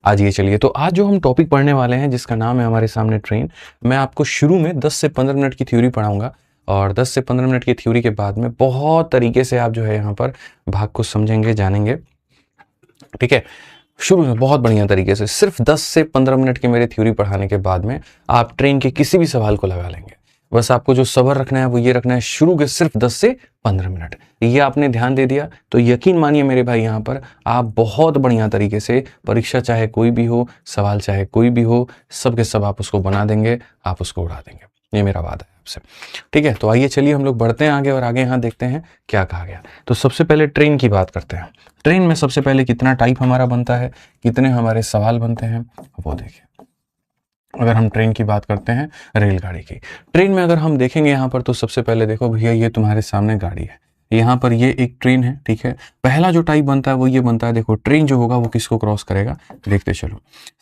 आज ये चलिए, तो आज जो हम टॉपिक पढ़ने वाले हैं जिसका नाम है हमारे सामने ट्रेन, मैं आपको शुरू में 10 से 15 मिनट की थ्योरी पढ़ाऊंगा और 10 से 15 मिनट की थ्योरी के बाद में बहुत तरीके से आप जो है यहाँ पर भाग को समझेंगे, जानेंगे। ठीक है, शुरू में बहुत बढ़िया तरीके से सिर्फ 10 से 15 मिनट की मेरी थ्योरी पढ़ाने के बाद में आप ट्रेन के किसी भी सवाल को लगा लेंगे। बस आपको जो सब्र रखना है वो ये रखना है, शुरू के सिर्फ 10 से 15 मिनट, ये आपने ध्यान दे दिया तो यकीन मानिए मेरे भाई यहाँ पर आप बहुत बढ़िया तरीके से परीक्षा चाहे कोई भी हो, सवाल चाहे कोई भी हो, सब के सब आप उसको बना देंगे, आप उसको उड़ा देंगे, ये मेरा वादा है आपसे। ठीक है, तो आइए चलिए हम लोग बढ़ते हैं आगे और आगे यहाँ देखते हैं क्या कहा गया। तो सबसे पहले ट्रेन की बात करते हैं। ट्रेन में सबसे पहले कितना टाइप हमारा बनता है, कितने हमारे सवाल बनते हैं वो देखिए। अगर हम ट्रेन की बात करते हैं, रेलगाड़ी की, ट्रेन में अगर हम देखेंगे यहाँ पर तो सबसे पहले देखो भैया ये तुम्हारे सामने गाड़ी है, यहाँ पर ये एक ट्रेन है। ठीक है, पहला जो टाइप बनता है वो ये बनता है, देखो ट्रेन जो होगा वो किसको क्रॉस करेगा, देखते चलो।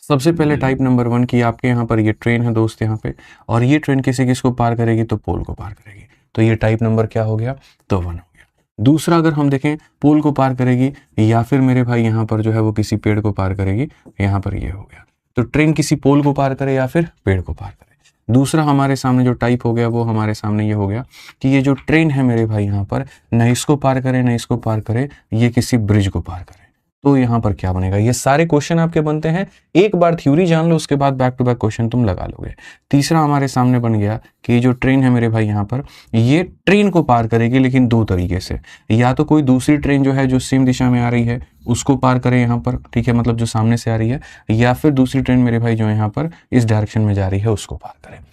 सबसे पहले टाइप नंबर 1 की आपके यहाँ पर ये ट्रेन है दोस्त यहाँ पे, और ये ट्रेन किसको पार करेगी, तो पोल को पार करेगी, तो ये टाइप नंबर क्या हो गया, तो 1 हो गया। दूसरा अगर हम देखें, पोल को पार करेगी या फिर मेरे भाई यहाँ पर जो है वो किसी पेड़ को पार करेगी, यहाँ पर ये हो गया। तो ट्रेन किसी पोल को पार करे या फिर पेड़ को पार करे। दूसरा हमारे सामने जो टाइप हो गया वो हमारे सामने ये हो गया कि ये जो ट्रेन है मेरे भाई यहाँ पर न इसको पार करे न इसको पार करे, ये किसी ब्रिज को पार करे। तो यहाँ पर क्या बनेगा, ये सारे क्वेश्चन आपके बनते हैं, एक बार थ्योरी जान लो उसके बाद बैक टू बैक क्वेश्चन तुम लगा लोगे। तीसरा हमारे सामने बन गया कि ये जो ट्रेन है मेरे भाई यहाँ पर, ये ट्रेन को पार करेगी लेकिन दो तरीके से, या तो कोई दूसरी ट्रेन जो है जो सेम दिशा में आ रही है उसको पार करे यहाँ पर, ठीक है, मतलब जो सामने से आ रही है, या फिर दूसरी ट्रेन मेरे भाई जो यहाँ पर इस डायरेक्शन में जा रही है उसको पार करे।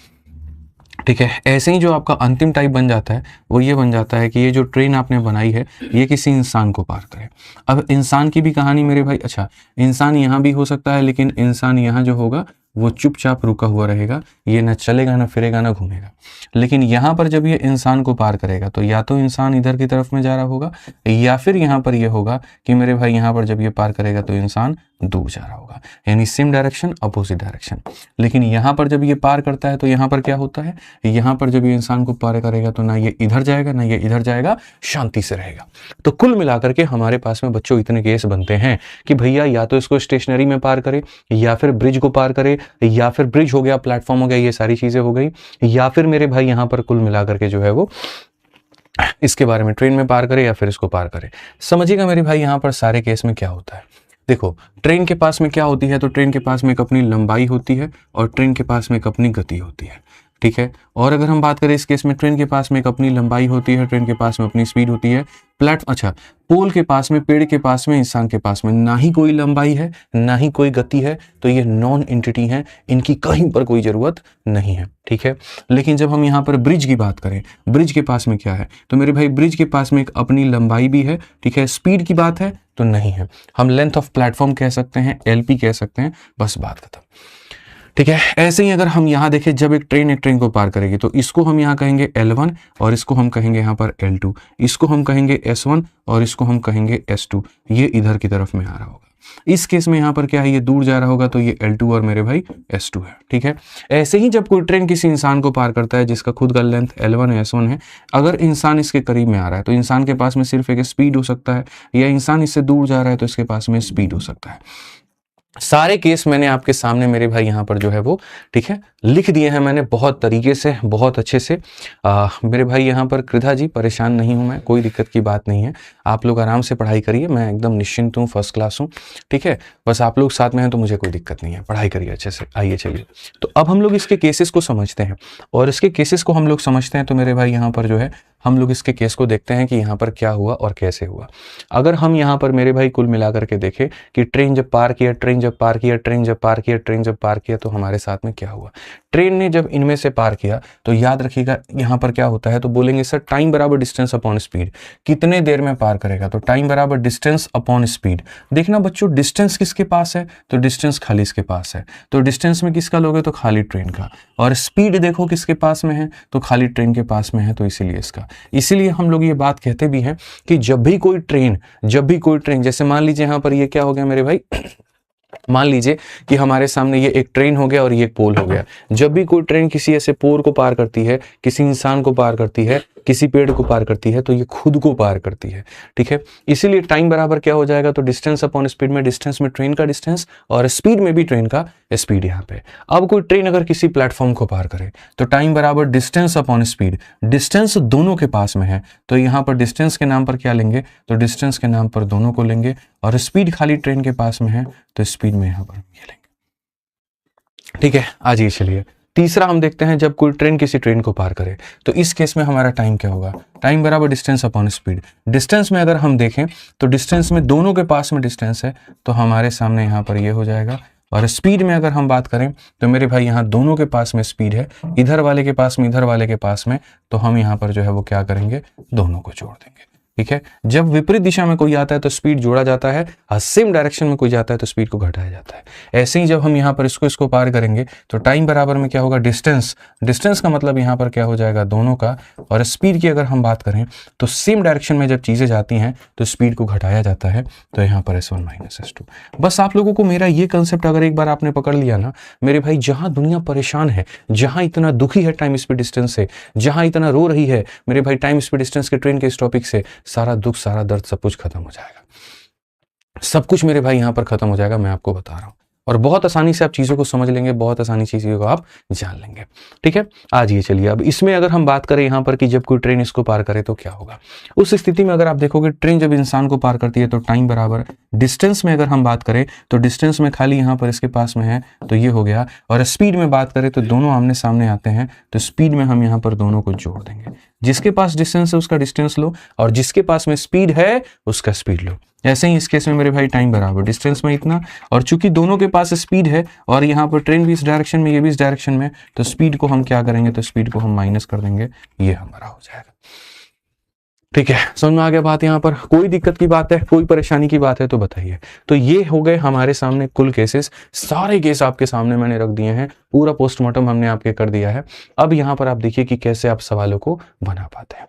ठीक है, ऐसे ही जो आपका अंतिम टाइप बन जाता है वो ये बन जाता है कि ये जो ट्रेन आपने बनाई है ये किसी इंसान को पार करे। अब इंसान की भी कहानी मेरे भाई, अच्छा इंसान यहाँ भी हो सकता है, लेकिन इंसान यहाँ जो होगा वो चुपचाप रुका हुआ रहेगा, ये ना चलेगा ना फिरेगा ना घूमेगा। लेकिन यहाँ पर जब ये इंसान को पार करेगा तो या तो इंसान इधर की तरफ में जा रहा होगा, या फिर यहाँ पर ये होगा कि मेरे भाई यहाँ पर जब ये पार करेगा तो इंसान दूर जा रहा होगा, यानी सेम डायरेक्शन अपोजिट डायरेक्शन। लेकिन यहाँ पर जब ये पार करता है तो यहाँ पर क्या होता है, यहाँ पर जब ये इंसान को पार करेगा तो ना ये इधर जाएगा ना ये इधर जाएगा, शांति से रहेगा। तो कुल मिलाकर के हमारे पास में बच्चों इतने केस बनते हैं कि भैया या तो इसको स्टेशनरी में पार करे, या फिर ब्रिज को पार करे, या फिर ब्रिज हो गया, प्लेटफॉर्म हो गया, ये सारी चीजें हो गई, या फिर मेरे भाई यहाँ पर कुल मिलाकर के जो है वो इसके बारे में ट्रेन में पार करे या फिर इसको पार करे। समझिएगा मेरे भाई यहाँ पर सारे केस में क्या होता है। देखो ट्रेन के पास में क्या होती है, तो ट्रेन के पास में एक अपनी लंबाई होती है और ट्रेन के पास में एक अपनी गति होती है। ठीक है, और अगर हम बात करें इस केस में, ट्रेन के पास में एक अपनी लंबाई होती है, ट्रेन के पास में अपनी स्पीड होती है। पोल के पास में, पेड़ के पास में, इंसान के पास में ना ही कोई लंबाई है ना ही कोई गति है, तो ये नॉन एंटिटी हैं, इनकी कहीं पर कोई जरूरत नहीं है। ठीक है, लेकिन जब हम यहाँ पर ब्रिज की बात करें, ब्रिज के पास में क्या है, तो मेरे भाई ब्रिज के पास में एक अपनी लंबाई भी है। ठीक है, स्पीड की बात है तो नहीं है, हम लेंथ ऑफ प्लेटफॉर्म कह सकते हैं, LP कह सकते हैं, बस बात खत्म। ठीक है, ऐसे ही अगर हम यहाँ देखें, जब एक ट्रेन को पार करेगी तो इसको हम यहाँ कहेंगे L1 और इसको हम कहेंगे यहाँ पर L2, इसको हम कहेंगे S1 और इसको हम कहेंगे S2, ये इधर की तरफ में आ रहा होगा। इस केस में यहाँ पर क्या है, ये दूर जा रहा होगा तो ये L2 और मेरे भाई S2 है। ठीक है, ऐसे ही जब कोई ट्रेन किसी इंसान को पार करता है जिसका खुद का लेंथ L1 S1 है, अगर इंसान इसके करीब में आ रहा है तो इंसान के पास में सिर्फ एक स्पीड हो सकता है, या इंसान इससे दूर जा रहा है तो इसके पास में स्पीड हो सकता है। सारे केस मैंने आपके सामने मेरे भाई यहाँ पर जो है वो, ठीक है, लिख दिए हैं मैंने बहुत तरीके से, बहुत अच्छे से। मेरे भाई यहाँ पर कृधा जी परेशान नहीं हूँ मैं, कोई दिक्कत की बात नहीं है, आप लोग आराम से पढ़ाई करिए, मैं एकदम निश्चिंत हूँ, फर्स्ट क्लास हूँ। ठीक है, बस आप लोग साथ में हैं तो मुझे कोई दिक्कत नहीं है, पढ़ाई करिए अच्छे से। आइए चलिए, तो अब हम लोग इसके केसेस को समझते हैं, और इसके केसेस को हम लोग समझते हैं तो मेरे भाई यहाँ पर जो है हम लोग इसके केस को देखते हैं कि यहाँ पर क्या हुआ और कैसे हुआ। अगर हम यहाँ पर मेरे भाई कुल मिलाकर के देखें कि ट्रेन जब पार किया, ट्रेन जब पार किया, ट्रेन जब पार किया, ट्रेन जब पार किया, तो हमारे साथ में क्या हुआ, ट्रेन ने जब इनमें से पार किया तो याद रखिएगा यहाँ पर क्या होता है, तो बोलेंगे सर टाइम बराबर डिस्टेंस अपॉन स्पीड, कितने देर में पार करेगा, तो टाइम बराबर डिस्टेंस अपॉन स्पीड। देखना बच्चों, डिस्टेंस किसके पास है, तो डिस्टेंस खाली इसके पास है, तो डिस्टेंस में किसका लोगे, तो खाली ट्रेन का, और स्पीड देखो किसके पास में है, तो खाली ट्रेन के पास में है, तो इसीलिए इसका। इसीलिए हम लोग ये बात कहते भी हैं कि जब भी कोई ट्रेन जैसे मान लीजिए यहाँ पर ये क्या हो गया मेरे भाई, मान लीजिए कि हमारे सामने ये एक ट्रेन हो गया और ये एक पोल हो गया। जब भी कोई ट्रेन किसी ऐसे पोल को पार करती है, किसी इंसान को पार करती है, किसी पेड़ को पार करती है, तो ये खुद को पार करती है। ठीक है, इसीलिए टाइम बराबर क्या हो जाएगा, तो डिस्टेंस अपॉन स्पीड में डिस्टेंस में ट्रेन का डिस्टेंस और स्पीड में भी ट्रेन का स्पीड यहाँ पे। अब कोई ट्रेन अगर किसी प्लेटफॉर्म को पार करे तो टाइम बराबर डिस्टेंस अपॉन स्पीड, डिस्टेंस दोनों के पास में है तो यहाँ पर डिस्टेंस के नाम पर क्या लेंगे, तो डिस्टेंस के नाम पर दोनों को लेंगे और स्पीड खाली ट्रेन के पास में है तो स्पीड में यहाँ पर ये लेंगे। ठीक है, आज ये चलिए तीसरा हम देखते हैं, जब कोई ट्रेन किसी ट्रेन को पार करे तो इस केस में हमारा टाइम क्या होगा, टाइम बराबर डिस्टेंस अपॉन स्पीड। डिस्टेंस में अगर हम देखें तो डिस्टेंस में दोनों के पास में डिस्टेंस है तो हमारे सामने यहाँ पर ये हो जाएगा। और स्पीड में अगर हम बात करें तो मेरे भाई यहाँ दोनों के पास में स्पीड है, इधर वाले के पास में इधर वाले के पास में, तो हम यहाँ पर जो है वो क्या करेंगे, दोनों को जोड़ देंगे। ठीक है, जब विपरीत दिशा में कोई आता है तो स्पीड जोड़ा जाता है और सेम डायरेक्शन में कोई जाता है तो स्पीड को घटाया जाता है। ऐसे ही जब हम यहाँ पर इसको पार करेंगे तो टाइम बराबर में क्या होगा, डिस्टेंस, डिस्टेंस का मतलब यहाँ पर क्या हो जाएगा, दोनों का, और स्पीड की अगर हम बात करें तो सेम डायरेक्शन में जब चीजें जाती हैं तो स्पीड को घटाया जाता है, तो यहाँ पर S1 माइनस S2। बस आप लोगों को मेरा ये कंसेप्ट अगर एक बार आपने पकड़ लिया ना मेरे भाई, जहां दुनिया परेशान है, जहां इतना दुखी है टाइम स्पीड डिस्टेंस से, जहां इतना रो रही है मेरे भाई टाइम स्पीड डिस्टेंस के ट्रेन के इस टॉपिक से, सारा दुख सारा दर्द सब कुछ खत्म हो जाएगा। सब कुछ मेरे भाई यहां पर खत्म हो जाएगा, मैं आपको बता रहा हूं, और बहुत आसानी से आप चीजों को समझ लेंगे, बहुत आसानी से चीजों को आप जान लेंगे। ठीक है, आज ये चलिए अब इसमें अगर हम बात करें यहां पर कि जब कोई ट्रेन इसको पार करे तो क्या होगा। उस स्थिति में अगर आप देखोगे ट्रेन जब इंसान को पार करती है तो टाइम बराबर डिस्टेंस में अगर हम बात करें तो डिस्टेंस में खाली यहां पर इसके पास में है तो ये हो गया, और स्पीड में बात करें तो दोनों आमने सामने आते हैं तो स्पीड में हम यहां पर दोनों को जोड़ देंगे। जिसके पास डिस्टेंस है उसका डिस्टेंस लो और जिसके पास में स्पीड है उसका स्पीड लो। ऐसे ही इस केस में मेरे भाई टाइम बराबर डिस्टेंस में इतना, और चूंकि दोनों के पास स्पीड है और यहाँ पर ट्रेन भी इस डायरेक्शन में ये भी इस डायरेक्शन में, तो स्पीड को हम क्या करेंगे, तो स्पीड को हम माइनस कर देंगे, ये हमारा हो जाएगा। ठीक है, समझ में आ गया बात। यहाँ पर कोई दिक्कत की बात है, कोई परेशानी की बात है तो बताइए। तो ये हो गए हमारे सामने कुल केसेस, सारे केस आपके सामने मैंने रख दिए हैं, पूरा पोस्टमार्टम हमने आपके कर दिया है। अब यहाँ पर आप देखिए कि कैसे आप सवालों को बना पाते हैं।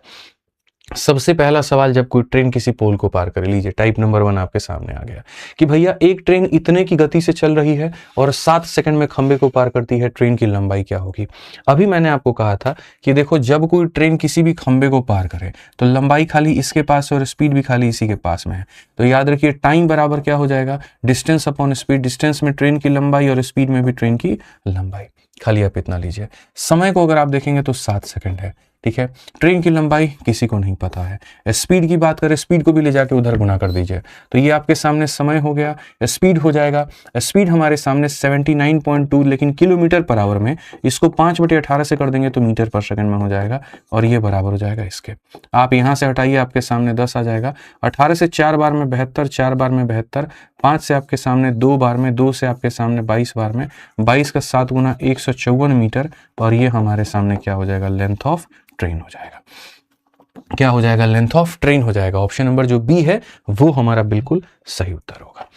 सबसे पहला सवाल, जब कोई ट्रेन किसी पोल को पार कर, लीजिए टाइप नंबर 1 आपके सामने आ गया कि भैया एक ट्रेन इतने की गति से चल रही है और 7 सेकंड में खंबे को पार करती है, ट्रेन की लंबाई क्या होगी। अभी मैंने आपको कहा था कि देखो जब कोई ट्रेन किसी भी खंबे को पार करे तो लंबाई खाली इसके पास है और स्पीड भी खाली इसी के पास में है, तो याद रखिए टाइम बराबर क्या हो जाएगा, डिस्टेंस अपॉन स्पीड, डिस्टेंस में ट्रेन की लंबाई और स्पीड में भी ट्रेन की लंबाई, खाली आप इतना लीजिए। समय को अगर आप देखेंगे तो 7 सेकंड है। ठीक है, ट्रेन की लंबाई किसी को नहीं पता है। स्पीड की बात करें, स्पीड को भी ले जाके उधर गुना कर दीजिए, तो ये आपके सामने समय हो गया, स्पीड हो जाएगा। स्पीड हमारे सामने 79.2, लेकिन किलोमीटर पर आवर में इसको 5/18 से कर देंगे तो मीटर पर सेकंड में हो जाएगा, और ये बराबर हो जाएगा इसके। आप यहाँ से हटाइए, आपके सामने 10 आ जाएगा। 18 से 4 बार में 72, 4 बार में 72, 5 से आपके सामने 2 बार में, 2 से आपके सामने 22 बार में, 22 का 7 गुना 154 मीटर, और ये हमारे सामने क्या हो जाएगा, लेंथ ऑफ ट्रेन हो जाएगा। क्या हो जाएगा, लेंथ ऑफ ट्रेन हो जाएगा। ऑप्शन नंबर जो बी है वो हमारा बिल्कुल सही उत्तर होगा।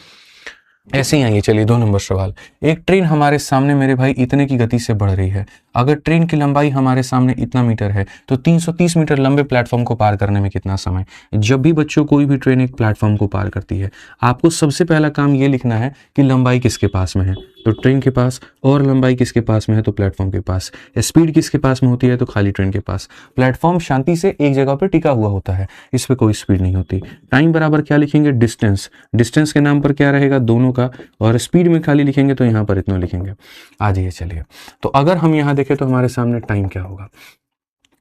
ऐसे ही आइए चलिए 2 नंबर सवाल, एक ट्रेन हमारे सामने मेरे भाई इतने की गति से बढ़ रही है। अगर ट्रेन की लंबाई हमारे सामने इतना मीटर है तो 330 मीटर लंबे प्लेटफॉर्म को पार करने में कितना समय। जब भी बच्चों कोई भी ट्रेन एक प्लेटफॉर्म को पार करती है, आपको सबसे पहला काम ये लिखना है कि लंबाई किसके पास में है, तो ट्रेन के पास, और लंबाई किसके पास में है, तो प्लेटफॉर्म के पास। स्पीड किसके पास में होती है, तो खाली ट्रेन के पास। प्लेटफॉर्म शांति से एक जगह पर टिका हुआ होता है, इस पर कोई स्पीड नहीं होती। टाइम बराबर क्या लिखेंगे, डिस्टेंस, डिस्टेंस के नाम पर क्या रहेगा, दोनों का, और स्पीड में खाली लिखेंगे तो यहाँ पर इतना लिखेंगे। आ जाइए चलिए, तो अगर हम यहाँ देखें तो हमारे सामने टाइम क्या होगा,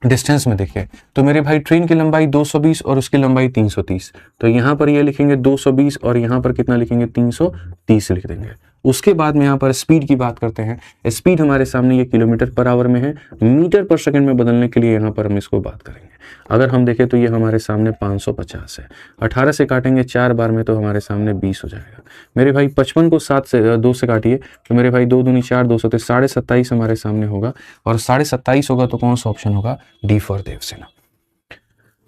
डिस्टेंस में देखिए तो मेरे भाई ट्रेन की लंबाई 220 और उसकी लंबाई 330, तो यहाँ पर ये लिखेंगे 220 और यहाँ पर कितना लिखेंगे, 330 लिख देंगे। उसके बाद में यहाँ पर स्पीड की बात करते हैं। स्पीड हमारे सामने ये किलोमीटर पर आवर में है, मीटर पर सेकंड में बदलने के लिए यहाँ पर हम इसको बात करेंगे। अगर हम देखें तो ये हमारे सामने 550 है। 18 से काटेंगे 4 बार में तो हमारे सामने 20 हो जाएगा। मेरे भाई 55 को 2 से काटिए तो मेरे भाई 2 दूनी 4, 2 सौ 27.5 हमारे सामने होगा, और 27.5 होगा तो कौन सा ऑप्शन होगा, डी फॉर देवसेना।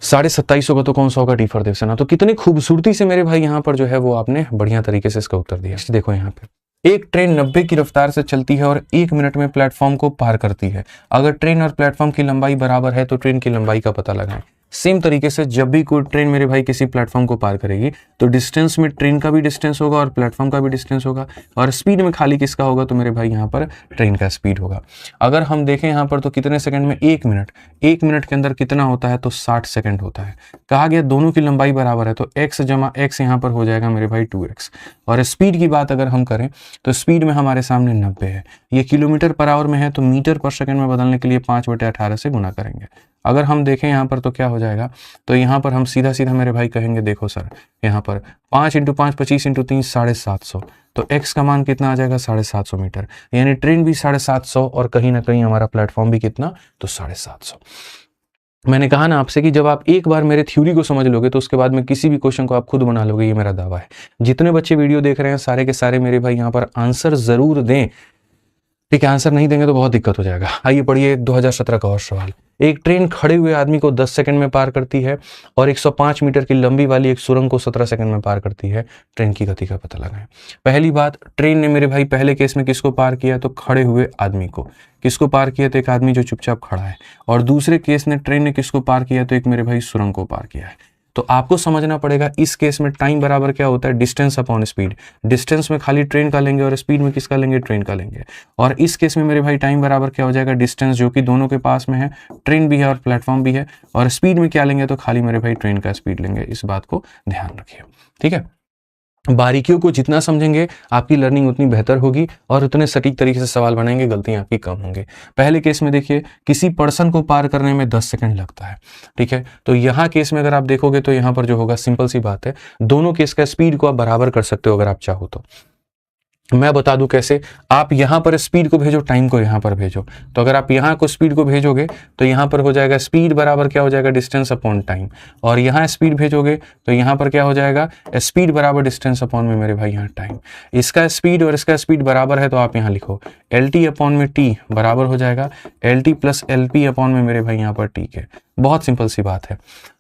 27.5 होगा तो कौन सा होगा, डी फॉर देवसेना। तो कितनी खूबसूरती से मेरे भाई यहाँ पर जो है वो आपने बढ़िया तरीके से इसका उत्तर दिया। देखो यहाँ पे एक ट्रेन 90 की रफ्तार से चलती है और 1 मिनट में प्लेटफॉर्म को पार करती है। अगर ट्रेन और प्लेटफॉर्म की लंबाई बराबर है तो ट्रेन की लंबाई का पता लगाएं। सेम तरीके से जब भी कोई ट्रेन मेरे भाई किसी प्लेटफॉर्म को पार करेगी तो डिस्टेंस में ट्रेन का भी डिस्टेंस होगा और प्लेटफॉर्म का भी डिस्टेंस होगा, और स्पीड में खाली किसका होगा तो मेरे भाई यहाँ पर ट्रेन का स्पीड होगा। अगर हम देखें यहाँ पर तो कितने सेकंड में, 1 मिनट, 1 मिनट के अंदर कितना होता है तो 60 सेकंड होता है। कहा गया दोनों की लंबाई बराबर है तो x जमा x यहाँ पर हो जाएगा मेरे भाई 2x। और स्पीड की बात अगर हम करें तो स्पीड में हमारे सामने 90 है, ये किलोमीटर पर आवर में है तो मीटर पर सेकंड में बदलने के लिए 5/18 से गुना करेंगे। अगर हम देखें यहाँ पर तो क्या हो जाएगा, तो यहाँ पर हम सीधा सीधा मेरे भाई कहेंगे देखो सर यहाँ पर 5 × 5 25 × 3 750, तो x का मान कितना आ जाएगा 750 मीटर, यानी ट्रेन भी 750 और कहीं ना कहीं हमारा प्लेटफॉर्म भी कितना तो 750। मैंने कहा ना आपसे कि जब आप एक बार मेरे थ्योरी को समझ लोगे तो उसके बाद में किसी भी क्वेश्चन को आप खुद बना लोगे, ये मेरा दावा है। जितने बच्चे वीडियो देख रहे हैं सारे के सारे मेरे भाई यहाँ पर आंसर जरूर दें, ठीक है, आंसर नहीं देंगे तो बहुत दिक्कत हो जाएगा। आइए पढ़िए 2017 का और सवाल। एक ट्रेन खड़े हुए आदमी को 10 सेकंड में पार करती है और 105 मीटर की लंबी वाली एक सुरंग को 17 सेकंड में पार करती है, ट्रेन की गति का पता लगाएं। पहली बात, ट्रेन ने मेरे भाई पहले केस में किसको पार किया तो खड़े हुए आदमी को, किसको पार किया तो एक आदमी जो चुपचाप खड़ा है, और दूसरे केस में ट्रेन ने किसको पार किया तो एक मेरे भाई सुरंग को पार किया है। तो आपको समझना पड़ेगा इस केस में टाइम बराबर क्या होता है, डिस्टेंस अपॉन स्पीड। डिस्टेंस में खाली ट्रेन का लेंगे और स्पीड में किसका लेंगे, ट्रेन का लेंगे। और इस केस में मेरे भाई टाइम बराबर क्या हो जाएगा, डिस्टेंस जो कि दोनों के पास में है, ट्रेन भी है और प्लेटफॉर्म भी है, और स्पीड में क्या लेंगे तो खाली मेरे भाई ट्रेन का स्पीड लेंगे। इस बात को ध्यान रखिए, ठीक है। बारीकियों को जितना समझेंगे आपकी लर्निंग उतनी बेहतर होगी और उतने सटीक तरीके से सवाल बनाएंगे, गलतियां आपकी कम होंगी। पहले केस में देखिए किसी पर्सन को पार करने में 10 सेकंड लगता है, ठीक है। तो यहाँ केस में अगर आप देखोगे तो यहाँ पर जो होगा सिंपल सी बात है, दोनों केस का स्पीड को आप बराबर कर सकते हो अगर आप चाहो तो। मैं बता दूं कैसे, आप यहां पर स्पीड को भेजो, टाइम को यहां पर भेजो। तो अगर आप यहां को स्पीड को भेजोगे तो यहां पर हो जाएगा स्पीड बराबर क्या हो जाएगा, डिस्टेंस अपॉन टाइम। और यहां स्पीड भेजोगे तो यहां पर क्या हो जाएगा, स्पीड बराबर डिस्टेंस अपॉन में मेरे भाई यहां टाइम। इसका स्पीड और इसका स्पीड बराबर है तो आप यहां लिखो LT अपॉन में T बराबर हो जाएगा LT प्लस LP अपॉन में मेरे भाई यहां पर T के। बहुत सिंपल सी बात है,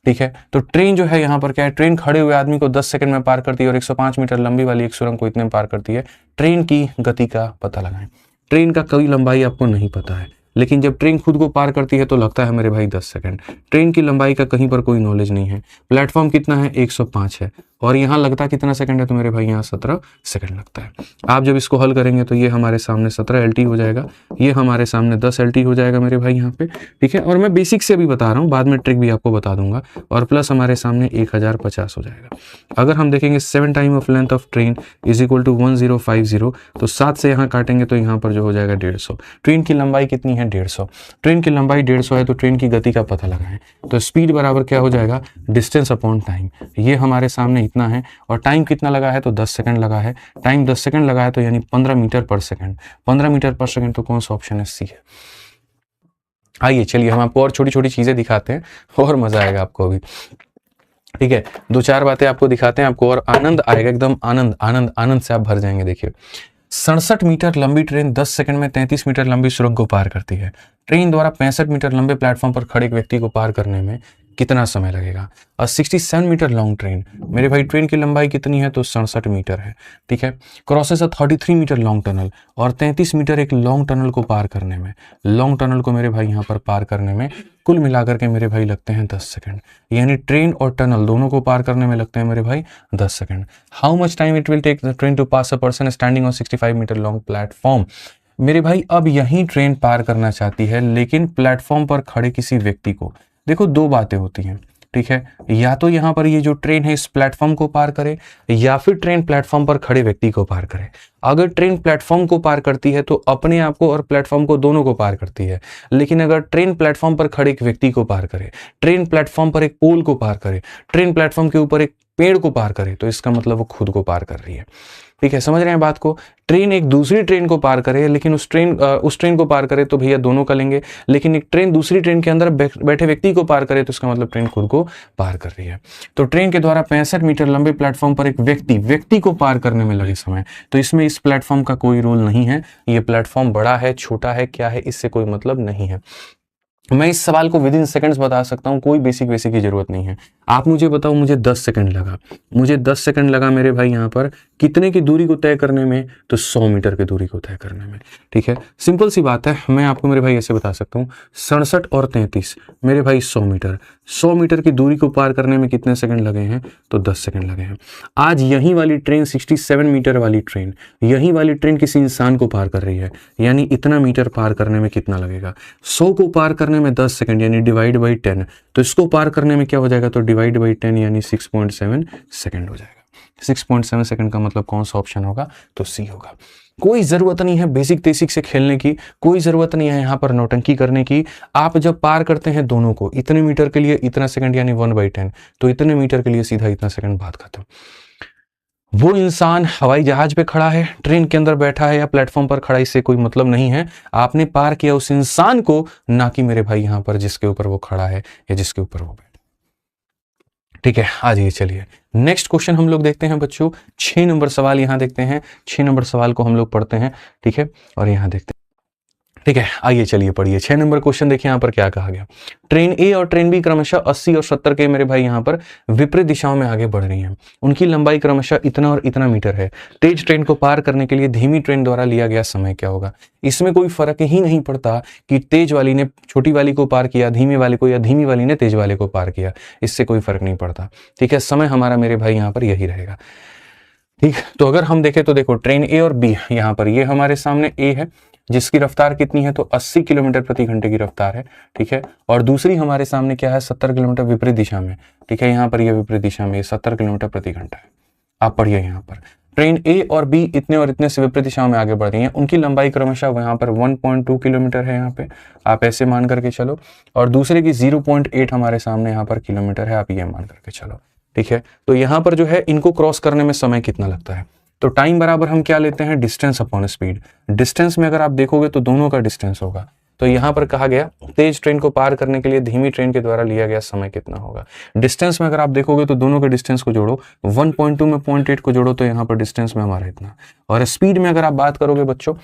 ठीक है। तो ट्रेन जो है यहाँ पर क्या है, ट्रेन खड़े हुए आदमी को 10 सेकंड में पार करती है और 105 मीटर लंबी वाली एक सुरंग को इतने में पार करती है। ट्रेन की गति का पता लगाएं। ट्रेन का कोई लंबाई आपको नहीं पता है, लेकिन जब ट्रेन खुद को पार करती है तो लगता है मेरे भाई 10 सेकंड। ट्रेन की लंबाई का कहीं पर कोई नॉलेज नहीं है। प्लेटफॉर्म कितना है, 105 है, और यहाँ लगता कितना सेकंड है तो मेरे भाई यहाँ 17 सेकंड लगता है। आप जब इसको हल करेंगे तो ये हमारे सामने 17 LT हो जाएगा, ये हमारे सामने 10 LT हो जाएगा मेरे भाई यहाँ पे, ठीक है। और मैं बेसिक से अभी बता रहा हूँ, बाद में ट्रिक भी आपको बता दूंगा। और प्लस हमारे सामने 1050 हो जाएगा। अगर हम देखेंगे 7 time of length of train is equal to 1050, तो 7 से यहाँ काटेंगे तो यहाँ पर जो हो जाएगा 150। ट्रेन की लंबाई कितनी है, 150। ट्रेन की लंबाई 150 है तो ट्रेन की गति का पता लगाएं। तो स्पीड बराबर क्या हो जाएगा, डिस्टेंस अपॉन टाइम। ये हमारे सामने इतना है और टाइम कितना लगा है तो 10 सेकंड लगा है। टाइम 10 सेकंड लगा है तो यानी 15 मीटर पर सेकंड। 15 मीटर पर सेकंड तो कौन सा ऑप्शन है, सी है। आइए चलिए हम आपको और छोटी छोटी चीजें दिखाते हैं और मजा आएगा आपको अभी, ठीक है। 2-4 बातें आपको दिखाते हैं, आपको और आनंद आएगा, एकदम आनंद आनंद आनंद से आप भर जाएंगे। देखिए 67 मीटर लंबी ट्रेन 10 सेकंड में 33 मीटर लंबी सुरंग को पार करती है। ट्रेन द्वारा 65 मीटर लंबे प्लेटफॉर्म पर खड़े एक व्यक्ति को पार करने में कितना समय लगेगा। और 67 मीटर लॉन्ग ट्रेन, मेरे भाई ट्रेन की लंबाई कितनी है तो 67 मीटर है, ठीक है। क्रॉसेस अ 33 मीटर लॉन्ग टनल, और 33 मीटर एक लॉन्ग टनल को पार करने में, लॉन्ग टनल को मेरे भाई यहाँ पर पार करने में कुल मिलाकर के मेरे भाई लगते हैं 10 सेकंड। यानी ट्रेन और टनल दोनों को पार करने में लगते हैं मेरे भाई 10 second. How much time it will take the train to pass a person standing on 65 meter long platform. मेरे भाई अब यही ट्रेन पार करना चाहती है, लेकिन प्लेटफॉर्म पर खड़े किसी व्यक्ति को। देखो 2 बातें होती हैं, ठीक है। या तो यहाँ पर ये जो ट्रेन है इस प्लेटफॉर्म को पार करे, या फिर ट्रेन प्लेटफॉर्म पर खड़े व्यक्ति को पार करे। अगर ट्रेन प्लेटफॉर्म को पार करती है तो अपने आप को और प्लेटफॉर्म को दोनों को पार करती है, लेकिन अगर ट्रेन प्लेटफॉर्म पर खड़े एक व्यक्ति को पार करे, ट्रेन प्लेटफॉर्म पर एक पोल को पार करे, ट्रेन प्लेटफॉर्म के ऊपर एक पेड़ को पार करे, तो इसका मतलब वो खुद को पार कर रही है, ठीक है। समझ रहे हैं बात को। ट्रेन एक दूसरी ट्रेन को पार करे, लेकिन उस ट्रेन को पार करे तो भैया दोनों का लेंगे, लेकिन एक ट्रेन दूसरी ट्रेन के अंदर बैठे व्यक्ति को पार करे तो इसका मतलब ट्रेन खुद को पार कर रही है। तो ट्रेन के द्वारा 65 मीटर लंबे प्लेटफॉर्म पर एक व्यक्ति को पार करने में लगे समय, तो इसमें इस प्लेटफॉर्म का कोई रोल नहीं है। ये प्लेटफॉर्म बड़ा है छोटा है क्या है इससे कोई मतलब नहीं है। मैं इस सवाल को विद इन सेकंड्स बता सकता हूँ, कोई बेसिक की जरूरत नहीं है। आप मुझे बताओ, मुझे 10 सेकंड लगा, मुझे 10 सेकंड लगा मेरे भाई यहाँ पर कितने की दूरी को तय करने में, तो 100 मीटर की दूरी को तय करने में। ठीक है, सिंपल सी बात है, मैं आपको मेरे भाई ऐसे बता सकता हूँ 67 और 33 मेरे भाई 100 मीटर, 100 मीटर की दूरी को पार करने में कितने सेकंड लगे हैं, तो 10 सेकंड लगे हैं। आज यही वाली ट्रेन 67 मीटर वाली ट्रेन, यही वाली ट्रेन किसी इंसान को पार कर रही है, यानी इतना मीटर पार करने में कितना लगेगा, 100 को पार करने में 10 सेकंड यानी डिवाइड बाई 10, तो इसको पार करने में क्या हो जाएगा, तो डिवाइड बाई 10 यानी 6.7 सेकंड हो जाएगा। 6.7 सेकंड का मतलब कौन सा ऑप्शन होगा, तो सी होगा। कोई जरूरत नहीं है बेसिक तेसिक से खेलने की, कोई जरूरत नहीं है यहां पर नौटंकी करने की। आप जब पार करते हैं दोनों को, इतने मीटर के लिए इतना सेकंड यानी 1/10, तो इतने मीटर के लिए सीधा इतना सेकंड, बात खत्म। वो इंसान हवाई जहाज पे खड़ा है, ट्रेन के अंदर बैठा है या प्लेटफॉर्म पर खड़ा, इससे कोई मतलब नहीं है। आपने पार किया उस इंसान को, ना कि मेरे भाई यहां पर जिसके ऊपर वो खड़ा है या जिसके ऊपर वो बैठा। ठीक है, आ जाइए, चलिए नेक्स्ट क्वेश्चन हम लोग देखते हैं बच्चों। 6 नंबर सवाल यहां देखते हैं, 6 नंबर सवाल को हम लोग पढ़ते हैं। ठीक है, और यहां देखते हैं। ठीक है, आइए चलिए पढ़िए 6 नंबर क्वेश्चन। देखिए यहां पर क्या कहा गया। ट्रेन ए और ट्रेन बी क्रमशः 80 और 70 के मेरे भाई यहां पर विपरीत दिशाओं में आगे बढ़ रही हैं। उनकी लंबाई क्रमशः इतना और इतना मीटर है। तेज ट्रेन को पार करने के लिए धीमी ट्रेन द्वारा लिया गया समय क्या होगा। इसमें कोई फर्क ही नहीं पड़ता कि तेज वाली ने छोटी वाली को पार किया धीमी वाली को, या धीमी वाली ने तेज वाले को पार किया, इससे कोई फर्क नहीं पड़ता। ठीक है, समय हमारा मेरे भाई यहां पर यही रहेगा। ठीक, तो अगर हम देखें तो देखो ट्रेन ए और बी, यहां पर ये हमारे सामने ए है जिसकी रफ्तार कितनी है, तो 80 किलोमीटर प्रति घंटे की रफ्तार है। ठीक है, और दूसरी हमारे सामने क्या है, 70 किलोमीटर विपरीत दिशा में। ठीक है, यहाँ पर ये विपरीत दिशा में 70 किलोमीटर प्रति घंटा है। आप पढ़िए यहाँ पर ट्रेन ए और बी इतने और इतने से विपरीत दिशाओं में आगे बढ़ रही हैं। उनकी लंबाई क्रमशः यहाँ पर 1.2 किलोमीटर है, यहाँ पे आप ऐसे मान करके चलो, और दूसरे की 0.8 हमारे सामने यहाँ पर किलोमीटर है, आप ये मान करके चलो। ठीक है, तो यहाँ पर जो है इनको क्रॉस करने में समय कितना लगता है, तो टाइम बराबर हम क्या लेते हैं, डिस्टेंस अपॉन स्पीड। डिस्टेंस में अगर आप देखोगे तो दोनों का डिस्टेंस होगा, तो यहां पर कहा गया तेज ट्रेन को पार करने के लिए धीमी ट्रेन के द्वारा लिया गया समय कितना होगा। डिस्टेंस में अगर आप देखोगे तो दोनों के डिस्टेंस को जोड़ो, 1.2 में 0.8 को जोड़ो, तो यहाँ पर डिस्टेंस में हमारा इतना। और स्पीड में अगर आप बात करोगे बच्चों,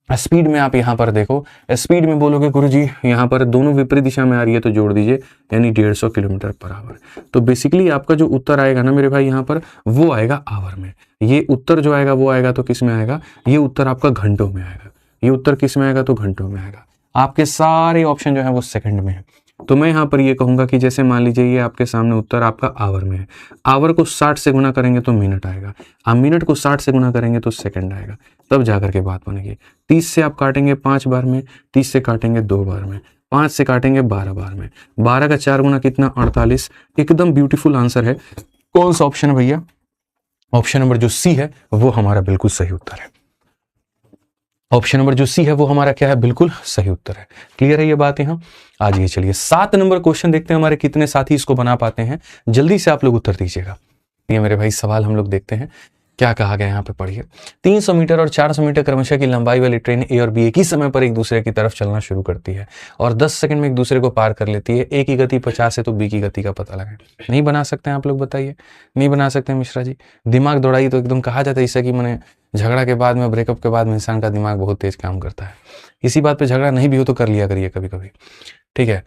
स्पीड में आप यहाँ पर देखो, स्पीड में बोलोगे गुरुजी यहाँ पर दोनों विपरीत दिशा में आ रही है तो जोड़ दीजिए, यानी 150 किलोमीटर पर आवर। तो बेसिकली आपका जो उत्तर आएगा ना मेरे भाई यहाँ पर, वो आएगा आवर में। ये उत्तर जो आएगा वो आएगा तो किस में आएगा, ये उत्तर आपका घंटों में आएगा। ये उत्तर किस में आएगा, तो घंटों में आएगा। आपके सारे ऑप्शन जो है वो सेकंड में है। तो मैं यहाँ पर ये कहूंगा कि जैसे मान लीजिए ये आपके सामने उत्तर आपका आवर में है, आवर को 60 से गुना करेंगे तो मिनट आएगा, आप मिनट को 60 से गुना करेंगे तो सेकंड आएगा, तब जाकर के बात बनेगी। 30 से आप काटेंगे 5 बार में, 30 से काटेंगे 2 बार में, 5 से काटेंगे 12 बार में, 12 का 4 गुना कितना, 48। एकदम ब्यूटीफुल आंसर है। कौन सा ऑप्शन है भैया, ऑप्शन नंबर जो सी है वो हमारा बिल्कुल सही उत्तर है। ऑप्शन नंबर जो सी है वो हमारा क्या है, बिल्कुल सही उत्तर है। क्लियर है ये बात यहाँ। आज ये चलिए 7 नंबर क्वेश्चन देखते हैं, हमारे कितने साथी इसको बना पाते हैं। जल्दी से आप लोग उत्तर दीजिएगा। ये मेरे भाई सवाल हम लोग देखते हैं क्या कहा गया यहाँ पे, पढ़िए। 300 मीटर और 400 मीटर क्रमशः की लंबाई वाली ट्रेन ए और बी एक ही समय पर एक दूसरे की तरफ चलना शुरू करती है और 10 सेकंड में एक दूसरे को पार कर लेती है। ए की गति 50 है तो बी की गति का पता लगाएं। नहीं बना सकते हैं आप लोग, बताइए। नहीं बना सकते हैं मिश्रा जी, दिमाग दौड़ाई तो एकदम कहा जाता है इससे कि मैंने झगड़ा के बाद में, ब्रेकअप के बाद में इंसान का दिमाग बहुत तेज काम करता है। इसी बात पे झगड़ा नहीं भी हो तो कर लिया करिए कभी कभी। ठीक है,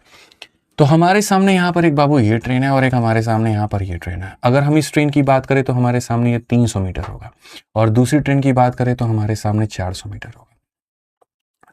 तो हमारे सामने यहाँ पर एक बाबू ये ट्रेन है और एक हमारे सामने यहाँ पर ये ट्रेन है। अगर हम इस ट्रेन की बात करें तो हमारे सामने ये 300 मीटर होगा और दूसरी ट्रेन की बात करें तो हमारे सामने 400 मीटर होगा।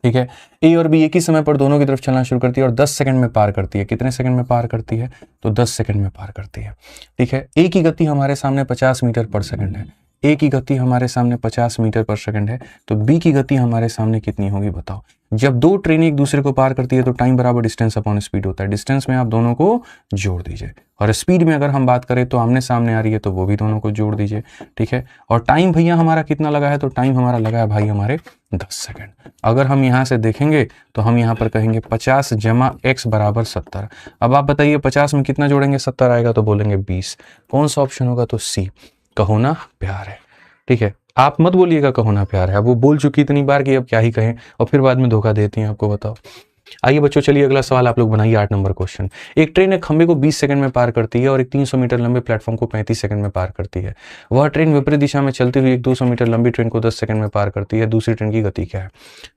ठीक है, ए और बी एक ही समय पर दोनों की तरफ चलना शुरू करती है और 10 सेकंड में पार करती है। कितने सेकंड में पार करती है, तो 10 सेकंड में पार करती है। ठीक है, ए की गति हमारे सामने 50 मीटर पर सेकंड है, ए की गति हमारे सामने 50 मीटर पर सेकंड है, तो बी की गति हमारे सामने कितनी होगी बताओ। जब दो ट्रेनें एक दूसरे को पार करती है तो टाइम बराबर डिस्टेंस अपॉन स्पीड होता है। डिस्टेंस में आप दोनों को जोड़ दीजिए और स्पीड में अगर हम बात करें तो आमने सामने आ रही है तो वो भी दोनों को जोड़ दीजिए। ठीक है, और टाइम भैया हमारा कितना लगा है, तो टाइम हमारा लगा है भाई हमारे 10 सेकंड। अगर हम यहाँ से देखेंगे तो हम यहाँ पर कहेंगे 50 जमा x बराबर 70। अब आप बताइए 50 में कितना जोड़ेंगे, 70 आएगा तो बोलेंगे 20। कौन सा ऑप्शन होगा, तो सी, कहो ना प्यार है। ठीक है, आप मत बोलिएगा कहो ना प्यार है, अब वो बोल चुकी इतनी बार कि अब क्या ही कहें और फिर बाद में धोखा देती हैं आपको, बताओ। आइए बच्चों, चलिए अगला सवाल आप लोग बनाइए 8 नंबर क्वेश्चन। एक ट्रेन एक खंबे को 20 सेकंड में पार करती है और एक 300 मीटर लंबे प्लेटफॉर्म को 35 सेकंड में पार करती है। वह ट्रेन विपरीत दिशा में चलती हुई एक 200 मीटर लंबी ट्रेन को 10 सेकंड में पार करती है। दूसरी ट्रेन की गति क्या है?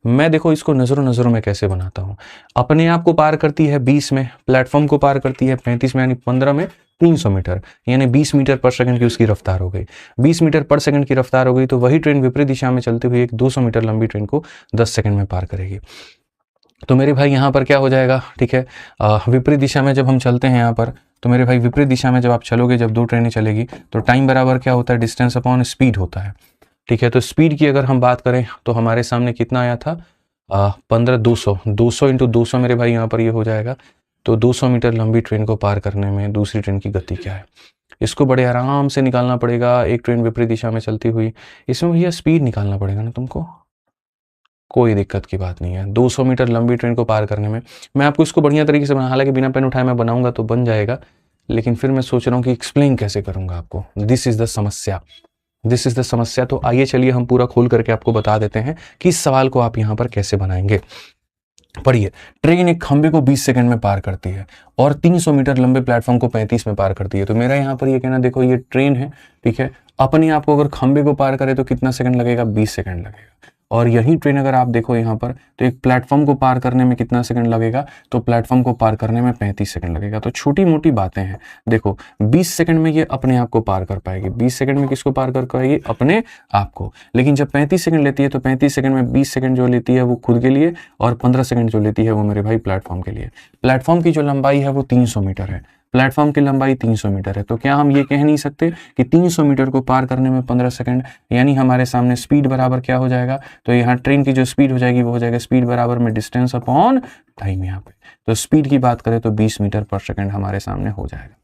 मैं देखो इसको नजरों में कैसे बनाता हूँ। अपने आप को पार करती है 20 में, प्लेटफॉर्म को पार करती है 35 में, यानी 15 में 300 मीटर, यानी 20 मीटर पर सेकंड की उसकी रफ्तार हो गई। 20 मीटर पर सेकंड की रफ्तार हो गई तो वही ट्रेन विपरीत दिशा में चलती हुई एक 200 मीटर लंबी ट्रेन को 10 सेकंड में पार करेगी। तो मेरे भाई यहाँ पर क्या हो जाएगा, ठीक है, विपरीत दिशा में जब हम चलते हैं यहाँ पर, तो मेरे भाई विपरीत दिशा में जब आप चलोगे, जब दो ट्रेनें चलेगी तो टाइम बराबर क्या होता है, डिस्टेंस अपॉन स्पीड होता है, ठीक है। तो स्पीड की अगर हम बात करें तो हमारे सामने कितना आया था, 15 200 इंटू 200 मेरे भाई यहाँ पर ये हो जाएगा। तो 200 मीटर लंबी ट्रेन को पार करने में दूसरी ट्रेन की गति क्या है, इसको बड़े आराम से निकालना पड़ेगा। एक ट्रेन विपरीत दिशा में चलती हुई, इसमें भैया स्पीड निकालना पड़ेगा ना तुमको, कोई दिक्कत की बात नहीं है। 200 मीटर लंबी ट्रेन को पार करने में मैं आपको इसको बढ़िया तरीके से बना, हालांकि बिना पेन उठाए मैं बनाऊंगा तो बन जाएगा, लेकिन फिर मैं सोच रहा हूँ कि एक्सप्लेन कैसे करूंगा आपको। दिस इज द समस्या, दिस इज द समस्या। तो आइए चलिए हम पूरा खोल करके आपको बता देते हैं कि इस सवाल को आप यहाँ पर कैसे बनाएंगे। पढ़िए, ट्रेन एक खंबे को 20 सेकंड में पार करती है और 300 मीटर लंबे प्लेटफॉर्म को 35 में पार करती है। तो मेरा यहाँ पर ये कहना, देखो ये ट्रेन है, ठीक है, अपने आप को अगर खंबे को पार करे तो कितना सेकंड लगेगा, 20 सेकंड लगेगा। और यही ट्रेन अगर आप देखो यहाँ पर, तो एक प्लेटफॉर्म को पार करने में कितना सेकंड लगेगा, तो प्लेटफॉर्म को पार करने में 35 सेकंड लगेगा। तो छोटी मोटी बातें हैं। देखो 20 सेकंड में ये अपने आप को पार कर पाएगी, 20 सेकंड में किसको पार कर पाएगी, अपने आप को। लेकिन जब 35 सेकंड लेती है तो 35 सेकंड में 20 सेकंड जो लेती है वो खुद के लिए, और 15 सेकंड जो लेती है वो मेरे भाई प्लेटफॉर्म के लिए। प्लेटफॉर्म की जो लंबाई है वो 300 मीटर है, प्लेटफॉर्म की लंबाई 300 मीटर है। तो क्या हम ये कह नहीं सकते कि 300 मीटर को पार करने में 15 सेकंड, यानी हमारे सामने स्पीड बराबर क्या हो जाएगा, तो यहाँ ट्रेन की जो स्पीड हो जाएगी वो हो जाएगा स्पीड बराबर में डिस्टेंस अपॉन टाइम। यहाँ पे तो स्पीड की बात करें तो 20 मीटर पर सेकंड हमारे सामने हो जाएगा,